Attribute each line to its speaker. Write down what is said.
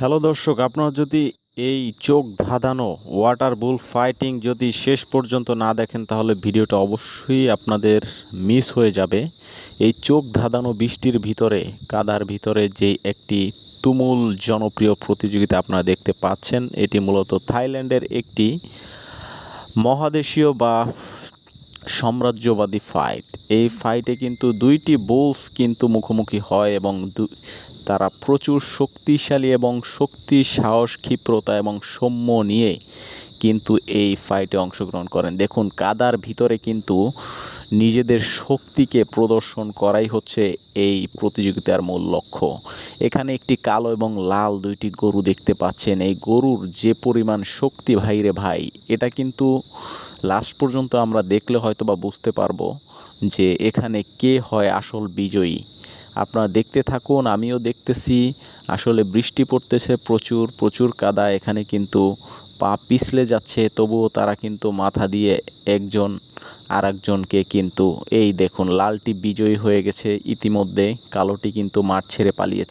Speaker 1: Hello দর্শক, আপনারা যদি এই চোখ ধাঁধানো ওয়াটার বুল ফাইটিং যদি শেষ পর্যন্ত না দেখেন তাহলে ভিডিওটা অবশ্যই আপনাদের মিস হয়ে যাবে। এই চোখ ধাঁধানো বৃষ্টির ভিতরে কাদার ভিতরে যে একটি তুমুল জনপ্রিয় প্রতিযোগিতা আপনারা দেখতে পাচ্ছেন, এটি মূলত থাইল্যান্ডের একটি মহাদেশীয় বা সাম্রাজ্যবাদী ফাইট। এই ফাইটে কিন্তু দুইটি বুলস কিন্তু মুখোমুখি হয় এবং তারা প্রচুর শক্তিশালী এবং শক্তি, সাহস, ক্ষিপ্রতা এবং সৌম্য নিয়ে কিন্তু এই ফাইটে অংশগ্রহণ করেন। দেখুন, কাদার ভিতরে কিন্তু নিজেদের শক্তিকে প্রদর্শন করাই হচ্ছে এই প্রতিযোগিতার মূল লক্ষ্য। এখানে একটি কালো এবং লাল দুইটি গরু দেখতে পাচ্ছেন। এই গরুর যে পরিমাণ শক্তি, ভাই রে ভাই, এটা কিন্তু লাস্ট পর্যন্ত আমরা দেখলে হয়তো বা বুঝতে পারবো যে এখানে কে হয় আসল বিজয়ী। আপনারা দেখতে থাকুন, আমিও দেখতেছি। আসলে বৃষ্টি পড়তেছে, প্রচুর প্রচুর কাদা। এখানে কিন্তু পা পিছলে যাচ্ছে, তবুও তারা কিন্তু মাথা দিয়ে একজন আর একজনকে কিন্তু, এই দেখুন, লালটি বিজয়ী হয়ে গেছে ইতিমধ্যে, কালোটি কিন্তু মাঠ ছেড়ে পালিয়েছে।